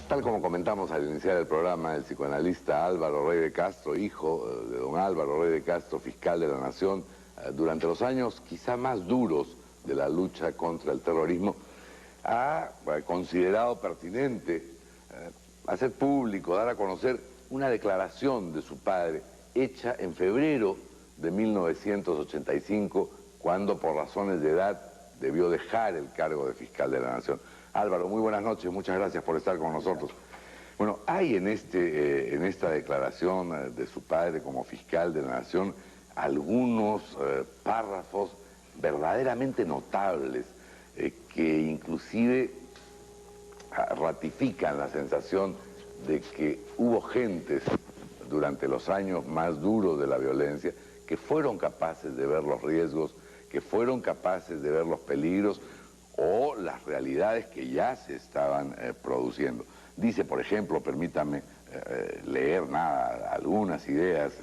Tal como comentamos al iniciar el programa, el psicoanalista Álvaro Rey de Castro, hijo de don Álvaro Rey de Castro, fiscal de la Nación, durante los años quizá más duros de la lucha contra el terrorismo, ha considerado pertinente hacer público, dar a conocer una declaración de su padre hecha en febrero de 1985, cuando por razones de edad debió dejar el cargo de fiscal de la Nación. Álvaro, muy buenas noches, muchas gracias por estar con nosotros. Bueno, hay en esta declaración de su padre como fiscal de la Nación algunos párrafos verdaderamente notables que inclusive ratifican la sensación de que hubo gentes durante los años más duros de la violencia que fueron capaces de ver los riesgos, que fueron capaces de ver los peligros o las realidades que ya se estaban produciendo. Dice, por ejemplo, permítame leer algunas ideas,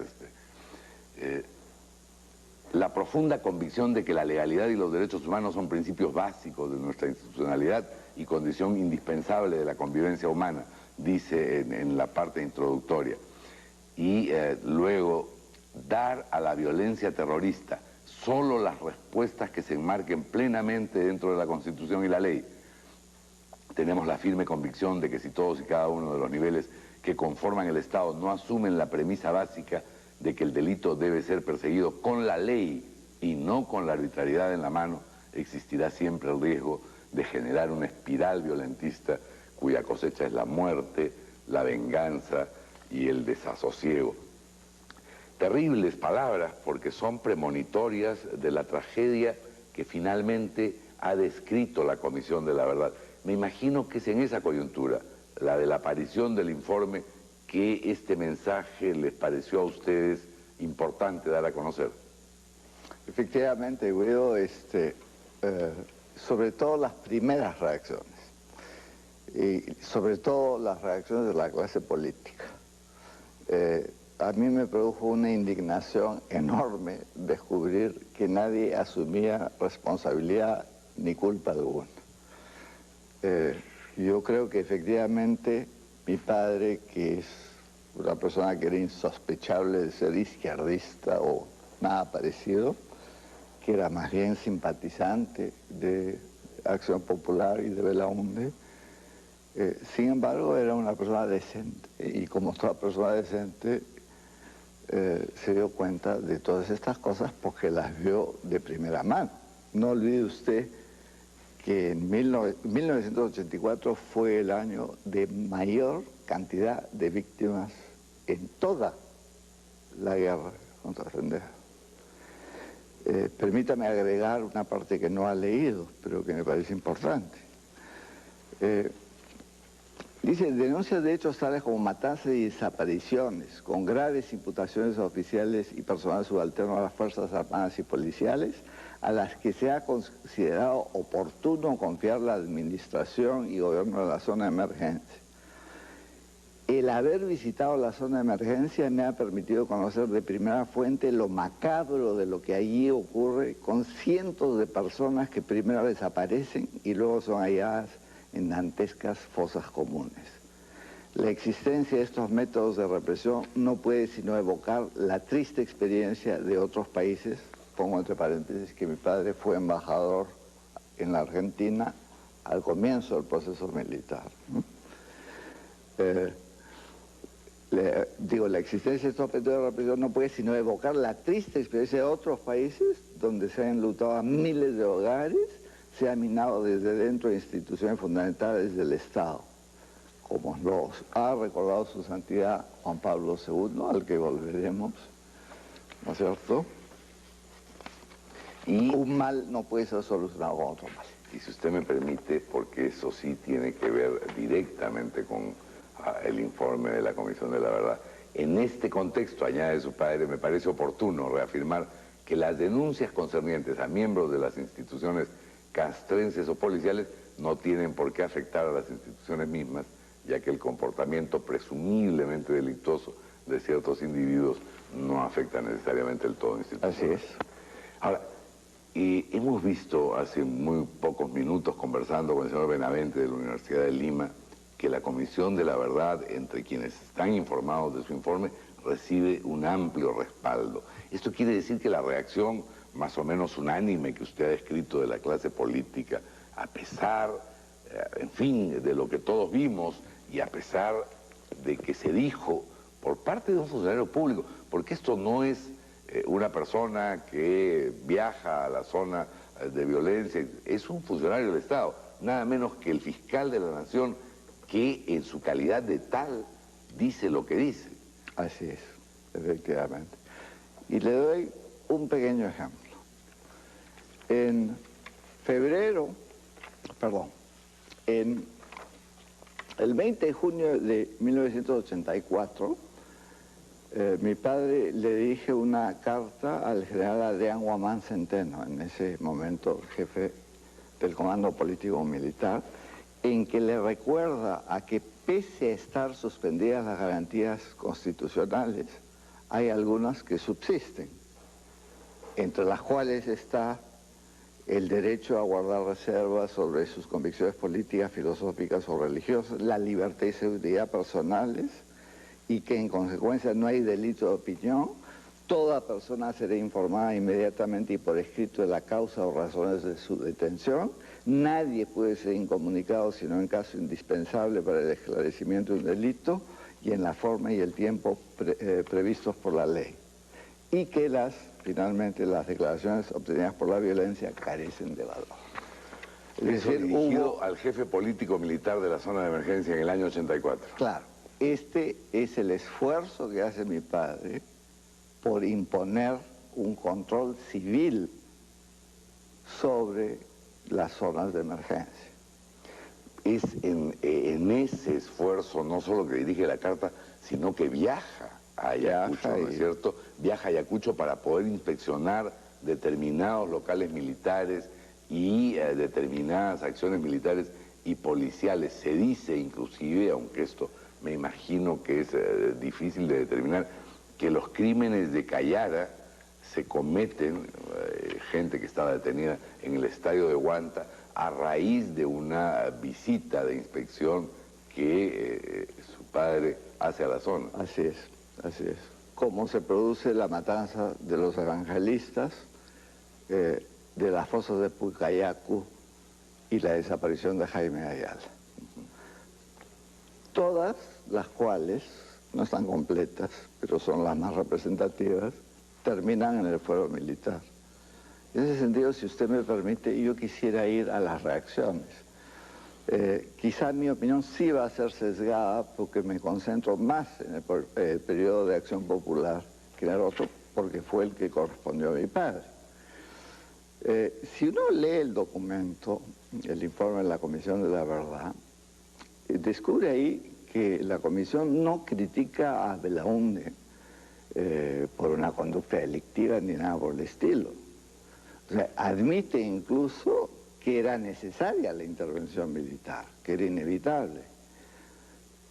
la profunda convicción de que la legalidad y los derechos humanos son principios básicos de nuestra institucionalidad y condición indispensable de la convivencia humana, dice en la parte introductoria. Y luego, dar a la violencia terrorista solo las respuestas que se enmarquen plenamente dentro de la Constitución y la ley. Tenemos la firme convicción de que si todos y cada uno de los niveles que conforman el Estado no asumen la premisa básica de que el delito debe ser perseguido con la ley y no con la arbitrariedad en la mano, existirá siempre el riesgo de generar una espiral violentista cuya cosecha es la muerte, la venganza y el desasosiego. Terribles palabras porque son premonitorias de la tragedia que finalmente ha descrito la Comisión de la Verdad. Me imagino que es en esa coyuntura, la de la aparición del informe, que este mensaje les pareció a ustedes importante dar a conocer. Efectivamente, Guido, sobre todo las primeras reacciones, y sobre todo las reacciones de la clase política. A mí me produjo una indignación enorme descubrir que nadie asumía responsabilidad ni culpa alguna. Yo creo que efectivamente mi padre, que es una persona que era insospechable de ser izquierdista o nada parecido, que era más bien simpatizante de Acción Popular y de Belaunde, sin embargo era una persona decente, y como toda persona decente se dio cuenta de todas estas cosas porque las vio de primera mano. No olvide usted que en 1984 fue el año de mayor cantidad de víctimas en toda la guerra contra Sendero. Permítame agregar una parte que no ha leído, pero que me parece importante. Dice, denuncias de hechos tales como matanzas y desapariciones, con graves imputaciones a oficiales y personal subalterno a las Fuerzas Armadas y Policiales, a las que se ha considerado oportuno confiar la administración y gobierno de la zona de emergencia. El haber visitado la zona de emergencia me ha permitido conocer de primera fuente lo macabro de lo que allí ocurre con cientos de personas que primero desaparecen y luego son halladas en dantescas fosas comunes. La existencia de estos métodos de represión no puede sino evocar la triste experiencia de otros países. Pongo entre paréntesis que mi padre fue embajador en la Argentina al comienzo del proceso militar. La existencia de estos métodos de represión no puede sino evocar la triste experiencia de otros países donde se han enlutado a miles de hogares, se ha minado desde dentro de instituciones fundamentales del Estado, como los ha recordado su santidad Juan Pablo II, al que volveremos, ¿no es cierto? Y un mal no puede ser solucionado con otro mal. Y si usted me permite, porque eso sí tiene que ver directamente con el informe de la Comisión de la Verdad. En este contexto, añade su padre, me parece oportuno reafirmar que las denuncias concernientes a miembros de las instituciones castrenses o policiales no tienen por qué afectar a las instituciones mismas, ya que el comportamiento presumiblemente delictuoso de ciertos individuos no afecta necesariamente el todo institucional. Así es. Ahora, hemos visto hace muy pocos minutos, conversando con el señor Benavente de la Universidad de Lima, que la Comisión de la Verdad, entre quienes están informados de su informe, recibe un amplio respaldo. Esto quiere decir que la reacción más o menos unánime que usted ha descrito de la clase política, a pesar, en fin, de lo que todos vimos y a pesar de que se dijo por parte de un funcionario público, porque esto no es una persona que viaja a la zona de violencia, es un funcionario del Estado, nada menos que el fiscal de la Nación, que en su calidad de tal dice lo que dice. Así es, efectivamente. Y le doy un pequeño ejemplo. En el 20 de junio de 1984, mi padre le dirige una carta al general Adrián Guamán Centeno, en ese momento jefe del Comando Político Militar, en que le recuerda a que pese a estar suspendidas las garantías constitucionales, hay algunas que subsisten, entre las cuales está el derecho a guardar reservas sobre sus convicciones políticas, filosóficas o religiosas, la libertad y seguridad personales, y que en consecuencia no hay delito de opinión. Toda persona será informada inmediatamente y por escrito de la causa o razones de su detención. Nadie puede ser incomunicado sino en caso indispensable para el esclarecimiento de un delito y en la forma y el tiempo previstos por la ley. Y que finalmente las declaraciones obtenidas por la violencia carecen de valor. Es decir, dirigido al jefe político militar de la zona de emergencia en el año 84. Claro, este es el esfuerzo que hace mi padre por imponer un control civil sobre las zonas de emergencia. Es en ese esfuerzo no solo que dirige la carta, sino que viaja a Ayacucho, ¿no es cierto? Viaja a Ayacucho para poder inspeccionar determinados locales militares y determinadas acciones militares y policiales. Se dice inclusive, aunque esto me imagino que es difícil de determinar, que los crímenes de Cayara se cometen, gente que estaba detenida en el estadio de Huanta, a raíz de una visita de inspección que su padre hace a la zona. Así es, así es. Cómo se produce la matanza de los evangelistas, de las fosas de Pucayacu y la desaparición de Jaime Ayala. Todas las cuales, no están completas, pero son las más representativas, terminan en el fuero militar. En ese sentido, si usted me permite, yo quisiera ir a las reacciones. Quizá mi opinión sí va a ser sesgada porque me concentro más en el periodo de Acción Popular que en el otro, porque fue el que correspondió a mi padre. Si uno lee el documento, el informe de la Comisión de la Verdad, descubre ahí que la Comisión no critica a Belaúnde por una conducta delictiva ni nada por el estilo. O sea, admite incluso que era necesaria la intervención militar, que era inevitable.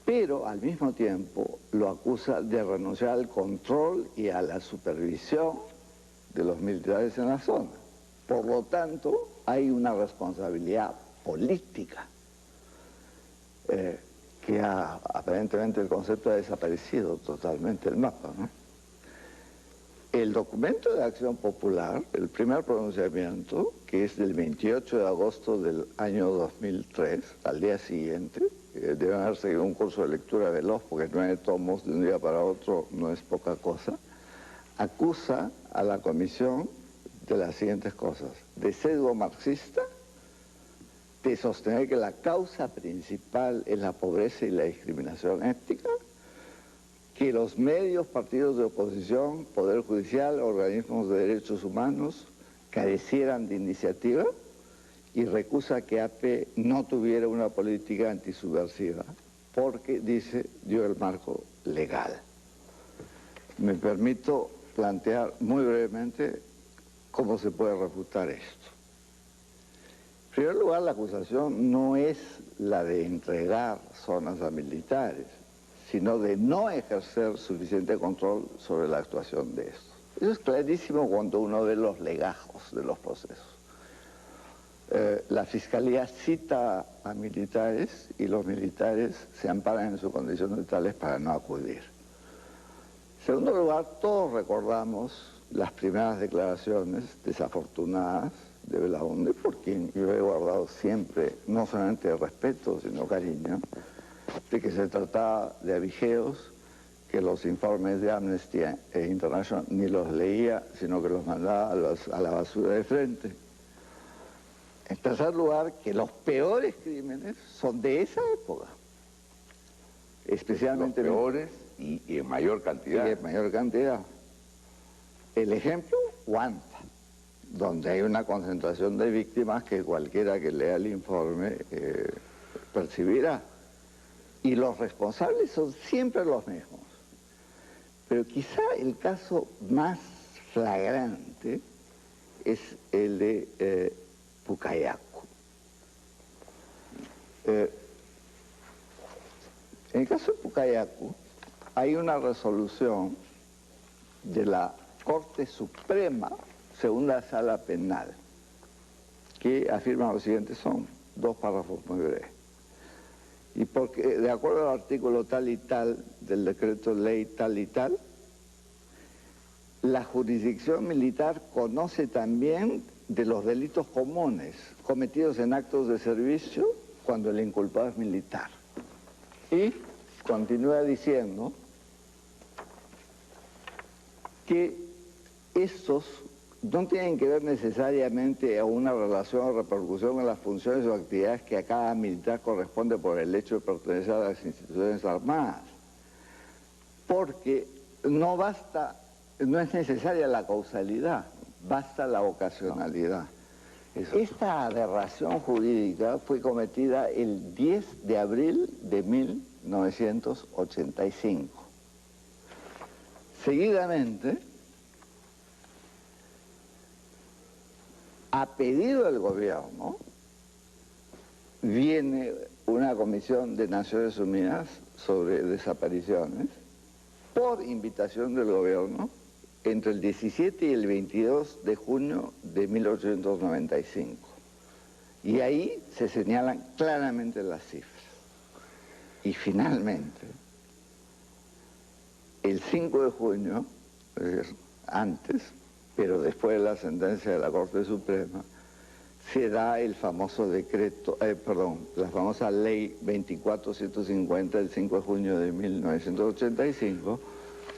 Pero al mismo tiempo lo acusa de renunciar al control y a la supervisión de los militares en la zona. Por lo tanto, hay una responsabilidad política que aparentemente el concepto ha desaparecido totalmente del mapa, ¿no? El documento de Acción Popular, el primer pronunciamiento, que es del 28 de agosto del año 2003, al día siguiente, deben haber seguido un curso de lectura veloz, porque 9 tomos de un día para otro no es poca cosa, acusa a la Comisión de las siguientes cosas: de sesgo marxista, de sostener que la causa principal es la pobreza y la discriminación étnica, que los medios, partidos de oposición, Poder Judicial, organismos de derechos humanos carecieran de iniciativa, y recusa que AP no tuviera una política antisubversiva porque, dice, dio el marco legal. Me permito plantear muy brevemente cómo se puede refutar esto. En primer lugar, la acusación no es la de entregar zonas a militares, sino de no ejercer suficiente control sobre la actuación de estos. Eso es clarísimo cuando uno ve los legajos de los procesos. La Fiscalía cita a militares y los militares se amparan en su condición de tales para no acudir. En segundo lugar, todos recordamos las primeras declaraciones desafortunadas de Belaunde, por quien yo he guardado siempre no solamente respeto, sino cariño, de que se trataba de avijeos, que los informes de Amnesty International ni los leía, sino que los mandaba a la basura de frente. En tercer lugar, que los peores crímenes son de esa época. Especialmente los peores y en mayor cantidad. Y en mayor cantidad. El ejemplo, Huanta, donde hay una concentración de víctimas que cualquiera que lea el informe percibirá. Y los responsables son siempre los mismos. Pero quizá el caso más flagrante es el de Pucayacu. En el caso de Pucayacu hay una resolución de la Corte Suprema, segunda sala penal, que afirma lo siguiente, son 2 párrafos muy breves. Y porque, de acuerdo al artículo tal y tal del decreto ley tal y tal, la jurisdicción militar conoce también de los delitos comunes cometidos en actos de servicio cuando el inculpado es militar. Y continúa diciendo que estos no tienen que ver necesariamente a una relación o repercusión en las funciones o actividades que a cada militar corresponde por el hecho de pertenecer a las instituciones armadas, porque no basta, no es necesaria la causalidad, basta la ocasionalidad. Esta aberración jurídica fue cometida el 10 de abril de 1985. Seguidamente, a pedido del gobierno, viene una comisión de Naciones Unidas sobre desapariciones, por invitación del gobierno, entre el 17 y el 22 de junio de 1895. Y ahí se señalan claramente las cifras. Y finalmente, el 5 de junio, es decir, antes, pero después de la sentencia de la Corte Suprema, se da el famoso decreto, la famosa ley 2450 del 5 de junio de 1985,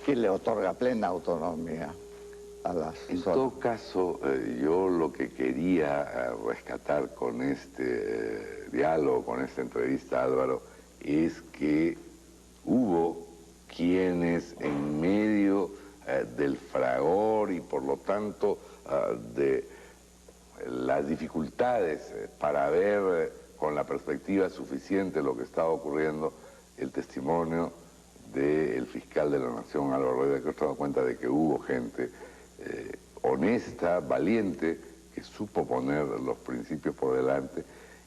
que le otorga plena autonomía a las En zonas. todo caso, yo lo que quería rescatar con este diálogo, con esta entrevista, Álvaro, es que hubo quienes en medio del fragor y por lo tanto de las dificultades para ver con la perspectiva suficiente lo que estaba ocurriendo, el testimonio del fiscal de la Nación, Álvaro Rueda, que se dado cuenta de que hubo gente honesta, valiente, que supo poner los principios por delante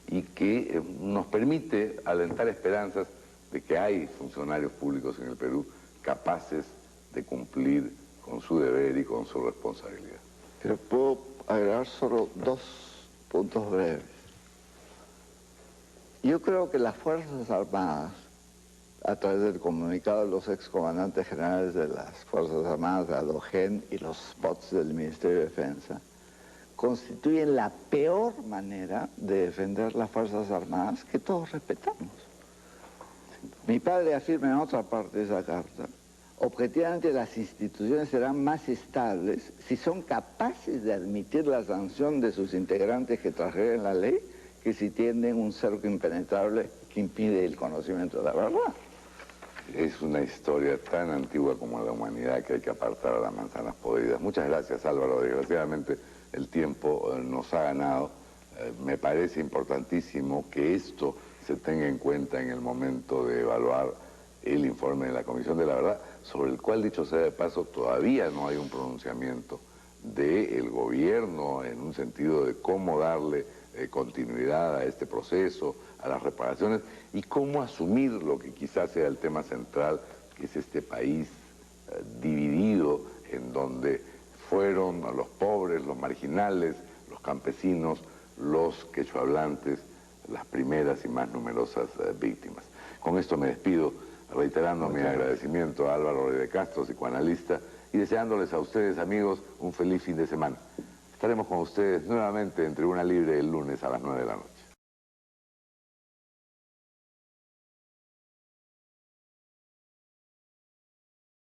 y que nos permite alentar esperanzas de que hay funcionarios públicos en el Perú capaces de cumplir con su deber y con su responsabilidad. Pero puedo agregar solo 2 puntos breves. Yo creo que las Fuerzas Armadas, a través del comunicado de los excomandantes generales de las Fuerzas Armadas, la DOGEN y los spots del Ministerio de Defensa, constituyen la peor manera de defender las Fuerzas Armadas que todos respetamos. Mi padre afirma en otra parte de esa carta: objetivamente las instituciones serán más estables si son capaces de admitir la sanción de sus integrantes que transgreden la ley, que si tienen un cerco impenetrable que impide el conocimiento de la verdad. Es una historia tan antigua como la humanidad que hay que apartar a las manzanas podridas. Muchas gracias, Álvaro. Desgraciadamente el tiempo nos ha ganado. Me parece importantísimo que esto se tenga en cuenta en el momento de evaluar el informe de la Comisión de la Verdad, sobre el cual, dicho sea de paso, todavía no hay un pronunciamiento del gobierno en un sentido de cómo darle continuidad a este proceso, a las reparaciones y cómo asumir lo que quizás sea el tema central, que es este país dividido en donde fueron los pobres, los marginales, los campesinos los quechohablantes, las primeras y más numerosas víctimas. Con esto me despido, reiterando mi agradecimiento a Álvaro Rey de Castro, psicoanalista, y deseándoles a ustedes, amigos, un feliz fin de semana. Estaremos con ustedes nuevamente en Tribuna Libre el lunes a las 9 de la noche.